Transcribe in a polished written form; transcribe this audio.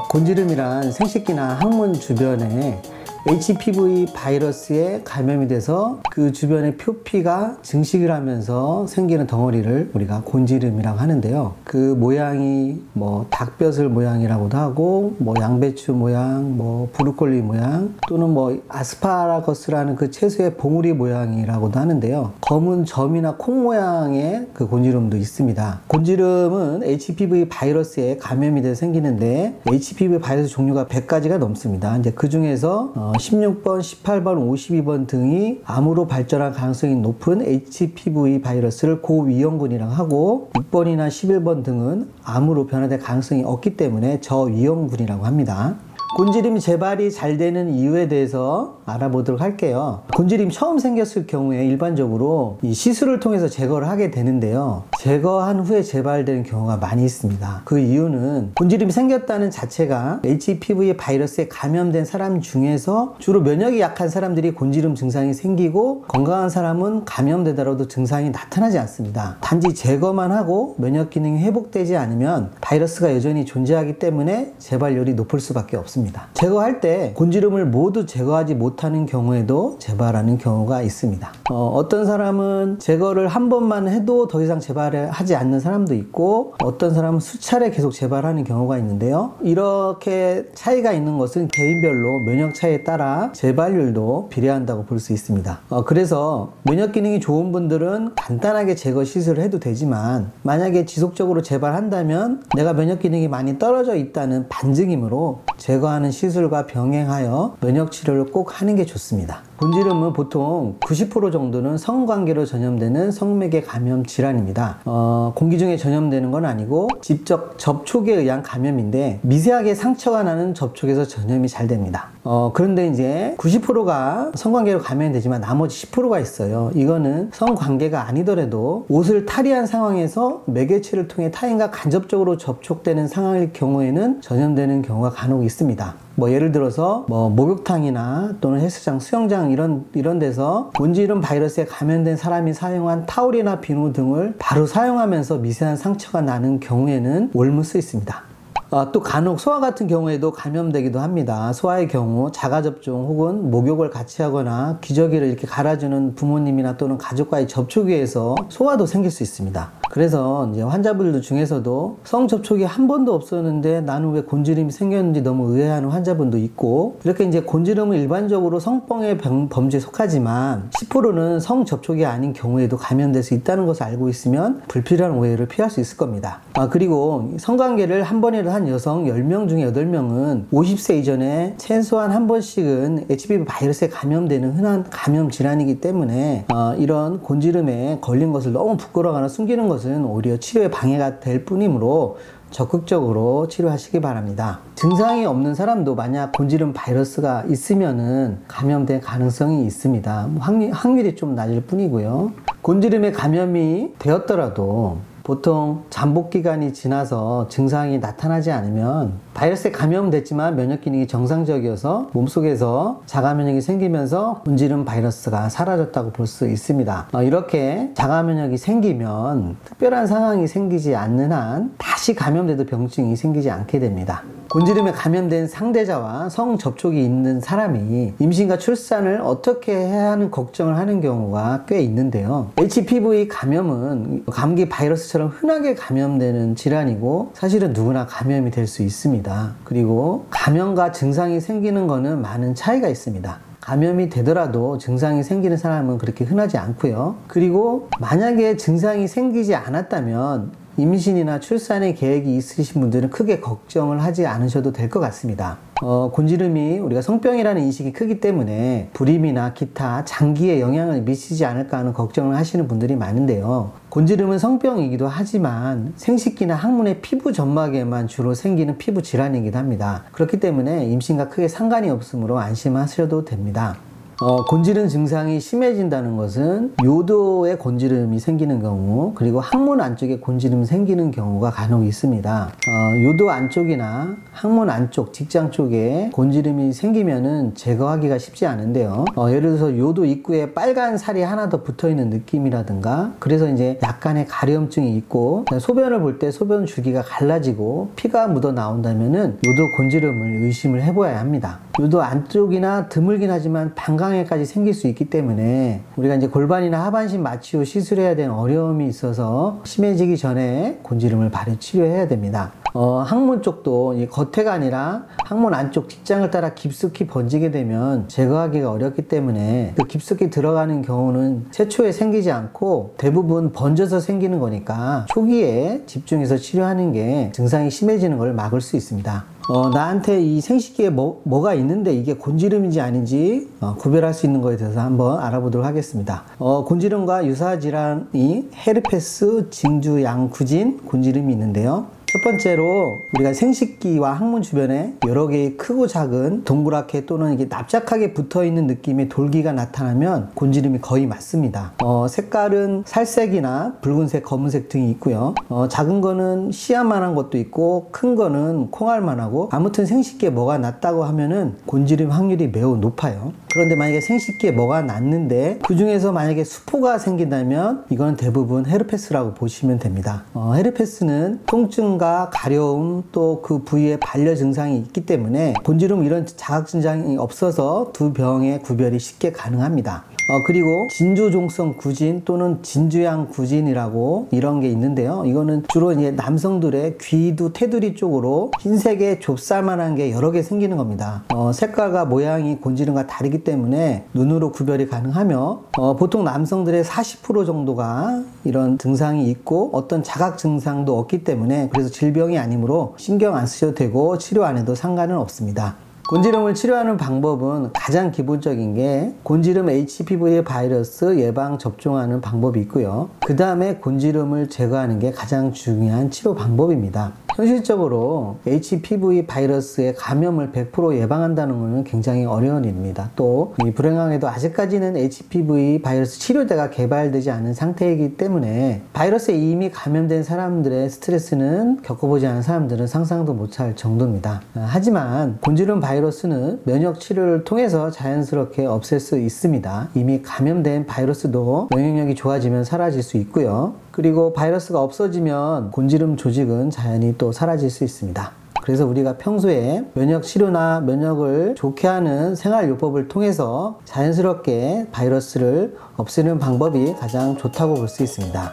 곤지름이란 생식기나 항문 주변에 HPV 바이러스에 감염이 돼서 그 주변의 표피가 증식을 하면서 생기는 덩어리를 우리가 곤지름이라고 하는데요. 그 모양이 닭벼슬 모양이라고도 하고 양배추 모양, 브로콜리 모양, 또는 아스파라거스라는 그 채소의 봉우리 모양이라고도 하는데요. 검은 점이나 콩 모양의 그 곤지름도 있습니다. 곤지름은 HPV 바이러스에 감염이 돼서 생기는데 HPV 바이러스 종류가 100가지가 넘습니다. 이제 그 중에서 16번, 18번, 52번 등이 암으로 발전할 가능성이 높은 HPV 바이러스를 고위험군이라고 하고 6번이나 11번 등은 암으로 변화될 가능성이 없기 때문에 저위험군이라고 합니다. 곤지름이 재발이 잘 되는 이유에 대해서 알아보도록 할게요. 곤지름이 처음 생겼을 경우에 일반적으로 이 시술을 통해서 제거를 하게 되는데요. 제거한 후에 재발되는 경우가 많이 있습니다. 그 이유는 곤지름이 생겼다는 자체가 HPV 바이러스에 감염된 사람 중에서 주로 면역이 약한 사람들이 곤지름 증상이 생기고 건강한 사람은 감염되더라도 증상이 나타나지 않습니다. 단지 제거만 하고 면역 기능이 회복되지 않으면 바이러스가 여전히 존재하기 때문에 재발률이 높을 수밖에 없습니다. 제거할 때 곤지름을 모두 제거하지 못하는 경우에도 재발하는 경우가 있습니다. 어떤 사람은 제거를 한 번만 해도 더 이상 재발을 하지 않는 사람도 있고 어떤 사람은 수차례 계속 재발하는 경우가 있는데요. 이렇게 차이가 있는 것은 개인별로 면역 차이에 따라 재발률도 비례한다고 볼 수 있습니다. 그래서 면역 기능이 좋은 분들은 간단하게 제거 시술을 해도 되지만 만약에 지속적으로 재발한다면 내가 면역 기능이 많이 떨어져 있다는 반증이므로 제거하는 시술과 병행하여 면역 치료를 꼭 하는 게 좋습니다. 곤지름은 보통 90% 정도는 성관계로 전염되는 성매개 감염 질환입니다. 공기 중에 전염되는 건 아니고 직접 접촉에 의한 감염인데 미세하게 상처가 나는 접촉에서 전염이 잘 됩니다. 그런데 이제 90%가 성관계로 감염이 되지만 나머지 10%가 있어요. 이거는 성관계가 아니더라도 옷을 탈의한 상황에서 매개체를 통해 타인과 간접적으로 접촉되는 상황일 경우에는 전염되는 경우가 간혹 있습니다. 예를 들어서 목욕탕이나 또는 헬스장, 수영장 이런 데서 곤지름 바이러스에 감염된 사람이 사용한 타올이나 비누 등을 바로 사용하면서 미세한 상처가 나는 경우에는 옮을 수 있습니다. 또 간혹 소아 같은 경우에도 감염되기도 합니다. 소아의 경우 자가접종 혹은 목욕을 같이 하거나 기저귀를 이렇게 갈아주는 부모님이나 또는 가족과의 접촉에 의해서 소아도 생길 수 있습니다. 그래서 이제 환자분들 중에서도 성접촉이 한 번도 없었는데 나는 왜 곤지름이 생겼는지 너무 의아해하는 환자분도 있고, 이렇게 이제 곤지름은 일반적으로 성병의 범주에 속하지만 10%는 성접촉이 아닌 경우에도 감염될 수 있다는 것을 알고 있으면 불필요한 오해를 피할 수 있을 겁니다. 그리고 성관계를 한 번이라도 한 여성 10명 중에 8명은 50세 이전에 최소한 한 번씩은 HPV 바이러스에 감염되는 흔한 감염 질환이기 때문에 이런 곤지름에 걸린 것을 너무 부끄러워하거나 숨기는 것은 오히려 치료에 방해가 될 뿐이므로 적극적으로 치료하시기 바랍니다. 증상이 없는 사람도 만약 곤지름 바이러스가 있으면은 감염될 가능성이 있습니다. 확률이 좀 낮을 뿐이고요. 곤지름에 감염이 되었더라도 보통 잠복 기간이 지나서 증상이 나타나지 않으면 바이러스에 감염됐지만 면역 기능이 정상적이어서 몸속에서 자가 면역이 생기면서 곤지름 바이러스가 사라졌다고 볼 수 있습니다. 이렇게 자가 면역이 생기면 특별한 상황이 생기지 않는 한 다시 감염돼도 병증이 생기지 않게 됩니다. 곤지름에 감염된 상대자와 성접촉이 있는 사람이 임신과 출산을 어떻게 해야 하는 걱정을 하는 경우가 꽤 있는데요. HPV 감염은 감기 바이러스처럼 흔하게 감염되는 질환이고 사실은 누구나 감염이 될 수 있습니다. 그리고 감염과 증상이 생기는 것은 많은 차이가 있습니다. 감염이 되더라도 증상이 생기는 사람은 그렇게 흔하지 않고요. 그리고 만약에 증상이 생기지 않았다면 임신이나 출산의 계획이 있으신 분들은 크게 걱정을 하지 않으셔도 될 것 같습니다. 곤지름이 우리가 성병이라는 인식이 크기 때문에 불임이나 기타 장기에 영향을 미치지 않을까 하는 걱정을 하시는 분들이 많은데요. 곤지름은 성병이기도 하지만 생식기나 항문의 피부 점막에만 주로 생기는 피부 질환이기도 합니다. 그렇기 때문에 임신과 크게 상관이 없으므로 안심하셔도 됩니다. 곤지름 증상이 심해진다는 것은 요도에 곤지름이 생기는 경우, 그리고 항문 안쪽에 곤지름이 생기는 경우가 간혹 있습니다. 요도 안쪽이나 항문 안쪽, 직장 쪽에 곤지름이 생기면은 제거하기가 쉽지 않은데요. 예를 들어서 요도 입구에 빨간 살이 하나 더 붙어 있는 느낌이라든가, 그래서 이제 약간의 가려움증이 있고, 소변을 볼 때 소변 줄기가 갈라지고 피가 묻어 나온다면은 요도 곤지름을 의심을 해봐야 합니다. 요도 안쪽이나 드물긴 하지만 방광에까지 생길 수 있기 때문에 우리가 이제 골반이나 하반신 마취 후 시술해야 되는 어려움이 있어서 심해지기 전에 곤지름을 바로 치료해야 됩니다. 항문 쪽도 겉에가 아니라 항문 안쪽 직장을 따라 깊숙이 번지게 되면 제거하기가 어렵기 때문에 그 깊숙이 들어가는 경우는 최초에 생기지 않고 대부분 번져서 생기는 거니까 초기에 집중해서 치료하는 게 증상이 심해지는 걸 막을 수 있습니다. 나한테 이 생식기에 뭐가 있는데 이게 곤지름인지 아닌지 구별할 수 있는 거에 대해서 한번 알아보도록 하겠습니다. 곤지름과 유사 질환이 헤르페스, 징주, 양구진, 곤지름이 있는데요. 첫 번째로 우리가 생식기와 항문 주변에 여러 개의 크고 작은 동그랗게 또는 이게 납작하게 붙어있는 느낌의 돌기가 나타나면 곤지름이 거의 맞습니다. 색깔은 살색이나 붉은색, 검은색 등이 있고요. 작은 거는 씨앗만한 것도 있고 큰 거는 콩알만하고, 아무튼 생식기에 뭐가 났다고 하면은 곤지름 확률이 매우 높아요. 그런데 만약에 생식기에 뭐가 났는데 그 중에서 만약에 수포가 생긴다면 이건 대부분 헤르페스라고 보시면 됩니다. 헤르페스는 통증과 가려움, 또 그 부위에 발열 증상이 있기 때문에 곤지름 이런 자각 증상이 없어서 두 병의 구별이 쉽게 가능합니다. 그리고 진주종성 구진 또는 진주양 구진이라고 이런 게 있는데요. 이거는 주로 이제 남성들의 귀두 테두리 쪽으로 흰색의 좁쌀만한 게 여러 개 생기는 겁니다. 색깔과 모양이 곤지름과 다르기 때문에 눈으로 구별이 가능하며, 보통 남성들의 40% 정도가 이런 증상이 있고 어떤 자각 증상도 없기 때문에 그래서 질병이 아니므로 신경 안 쓰셔도 되고 치료 안 해도 상관은 없습니다. 곤지름을 치료하는 방법은 가장 기본적인 게 곤지름 HPV 바이러스 예방 접종하는 방법이 있고요. 그 다음에 곤지름을 제거하는 게 가장 중요한 치료 방법입니다. 현실적으로 HPV 바이러스의 감염을 100% 예방한다는 것은 굉장히 어려운 일입니다. 또 이 불행하게도 아직까지는 HPV 바이러스 치료제가 개발되지 않은 상태이기 때문에 바이러스에 이미 감염된 사람들의 스트레스는 겪어보지 않은 사람들은 상상도 못할 정도입니다. 하지만 곤지름 바이러스는 면역 치료를 통해서 자연스럽게 없앨 수 있습니다. 이미 감염된 바이러스도 면역력이 좋아지면 사라질 수 있고요. 그리고 바이러스가 없어지면 곤지름 조직은 자연히 또 사라질 수 있습니다. 그래서 우리가 평소에 면역 치료나 면역을 좋게 하는 생활요법을 통해서 자연스럽게 바이러스를 없애는 방법이 가장 좋다고 볼 수 있습니다.